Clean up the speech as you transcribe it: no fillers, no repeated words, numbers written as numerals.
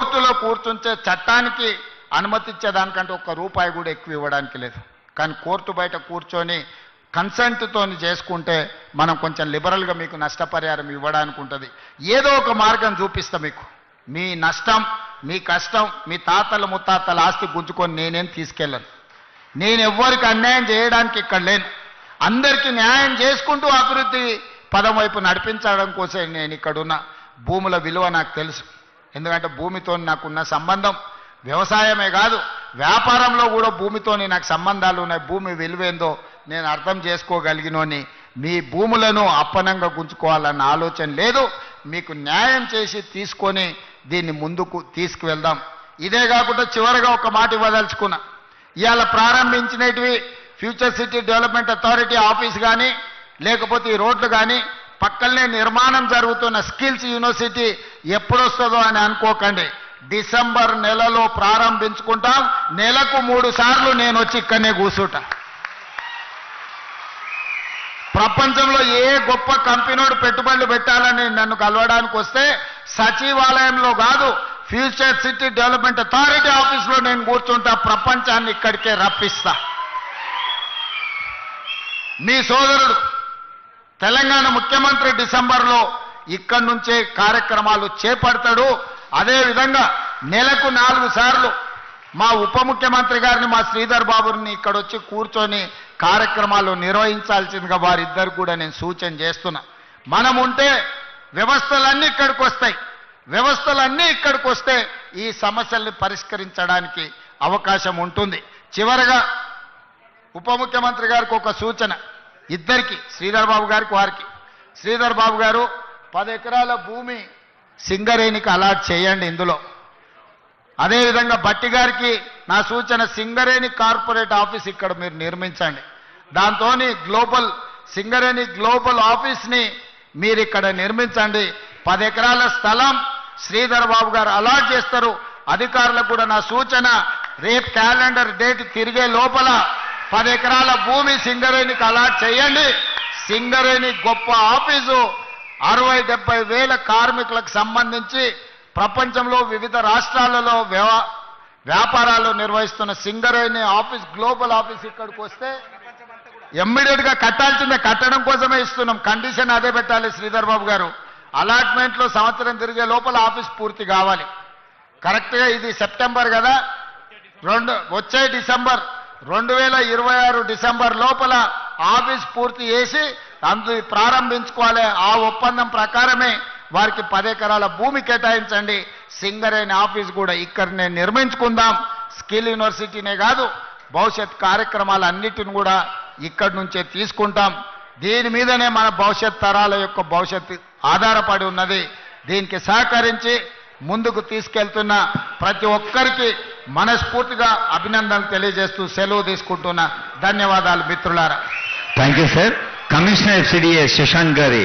కోర్టులో కూర్చుంటే చట్టానికి అనుమతించేదానికంటే ₹1 కూడా ఎక్కువ ఇవ్వడానికి లేదు. కానీ కోర్టు బయట కూర్చొని కన్సెంట్తో చేసుకుంటే మనం కొంచెం లిబరల్గా మీకు నష్టపరిహారం ఇవ్వడానికి ఉంటుంది. ఏదో ఒక మార్గం చూపిస్తా మీకు. మీ నష్టం, మీ కష్టం, మీ తాతల ముత్తాతల ఆస్తి గుంజుకొని నేనేం తీసుకెళ్ళను. నేను ఎవ్వరికి అన్యాయం చేయడానికి ఇక్కడ లేను. అందరికీ న్యాయం చేసుకుంటూ అభివృద్ధి పదం వైపు నడిపించడం కోసం నేను ఇక్కడున్న. భూముల విలువ నాకు తెలుసు. ఎందుకంటే భూమితో నాకున్న సంబంధం వ్యవసాయమే కాదు, వ్యాపారంలో కూడా భూమితోని నాకు సంబంధాలు ఉన్నాయి. భూమి విలువేందో నేను అర్థం చేసుకోగలిగినోని. మీ భూములను అప్పనంగా గుంజుకోవాలన్న ఆలోచన లేదు. మీకు న్యాయం చేసి తీసుకొని దీన్ని ముందుకు తీసుకువెళ్దాం. ఇదే కాకుండా చివరిగా ఒక మాట ఇవ్వదలుచుకున్నా. ఇవాళ ప్రారంభించినవి future city development authority office కానీ, లేకపోతే ఈ రోడ్లు కానీ, పక్కనే నిర్మాణం జరుగుతున్న స్కిల్స్ యూనివర్సిటీ ఎప్పుడొస్తుందో అని అనుకోకండి. డిసెంబర్ నెలలో ప్రారంభించుకుంటాం. నెలకు 3 సార్లు నేను వచ్చి ఇక్కడనే కూర్చుంటా. ప్రపంచంలో ఏ గొప్ప కంపెనీడు పెట్టుబడులు పెట్టాలని నన్ను కలవడానికి వస్తే సచివాలయంలో కాదు, ఫ్యూచర్ సిటీ డెవలప్మెంట్ అథారిటీ ఆఫీస్లో నేను కూర్చుంటా. ప్రపంచాన్ని ఇక్కడికే రప్పిస్తా. మీ సోదరుడు తెలంగాణ ముఖ్యమంత్రి డిసెంబర్లో ఇక్కడి నుంచే కార్యక్రమాలు చేపడతాడు. అదేవిధంగా నెలకు 4 సార్లు మా ఉప ముఖ్యమంత్రి గారిని, మా శ్రీధర్ బాబుని ఇక్కడ వచ్చి కూర్చొని కార్యక్రమాలు నిర్వహించాల్సిందిగా వారిద్దరు కూడా నేను సూచన చేస్తున్నా. మనం ఉంటే వ్యవస్థలన్నీ ఇక్కడికి వస్తాయి. వ్యవస్థలన్నీ ఇక్కడికి వస్తే ఈ సమస్యల్ని పరిష్కరించడానికి అవకాశం ఉంటుంది. చివరగా ఉప ముఖ్యమంత్రి గారికి ఒక సూచన, ఇద్దరికి, శ్రీధర్ బాబు గారికి వారికి. శ్రీధర్ బాబు గారు 10 ఎకరాల భూమి సింగరేణికి అలాట్ చేయండి ఇందులో. అదేవిధంగా బట్టి గారికి నా సూచన, సింగరేణి కార్పొరేట్ ఆఫీస్ ఇక్కడ మీరు నిర్మించండి. దాంతో సింగరేణి గ్లోబల్ ఆఫీస్ని మీరు ఇక్కడ నిర్మించండి. 10 ఎకరాల స్థలం శ్రీధర్ బాబు గారు అలాట్ చేస్తారు. అధికారులకు కూడా నా సూచన, రేపు క్యాలెండర్ డేట్ తిరిగే లోపల 10 ఎకరాల భూమి సింగరేణికి అలాట్ చేయండి. సింగరేణి గొప్ప ఆఫీసు 60-70 వేల కార్మికులకు సంబంధించి ప్రపంచంలో వివిధ రాష్ట్రాలలో వ్యాపారాలు నిర్వహిస్తున్న సింగరేణి ఆఫీస్, గ్లోబల్ ఆఫీస్ ఇక్కడికి వస్తే ఇమ్మీడియట్గా కట్టాల్సిందే. కట్టడం కోసమే ఇస్తున్నాం. కండిషన్ అదే పెట్టాలి శ్రీధర్ బాబు గారు. అలాట్మెంట్లో సంవత్సరం తిరిగే లోపల ఆఫీస్ పూర్తి కావాలి. కరెక్ట్గా ఇది సెప్టెంబర్ కదా, వచ్చే డిసెంబర్ 2026 డిసెంబర్ లోపల ఆఫీస్ పూర్తి చేసి ప్రారంభించుకోవాలి. ఆ ఒప్పందం ప్రకారమే వారికి 10 ఎకరాల భూమి కేటాయించండి. సింగరేణి ఆఫీస్ కూడా ఇక్కడనే నిర్మించుకుందాం. స్కిల్ యూనివర్సిటీనే కాదు, భవిష్యత్ కార్యక్రమాలన్నిటిని కూడా ఇక్కడి నుంచే తీసుకుంటాం. దీని మీదనే మన భవిష్యత్ తరాల యొక్క భవిష్యత్తు ఆధారపడి ఉన్నది. దీనికి సహకరించి ముందుకు తీసుకెళ్తున్న ప్రతి ఒక్కరికి మనస్ఫూర్తిగా అభినందనలు తెలియజేస్తూ సెలవు తీసుకుంటున్నా. ధన్యవాదాలు మిత్రులారా. Thank you sir. Commissioner FCDA Shashank గారి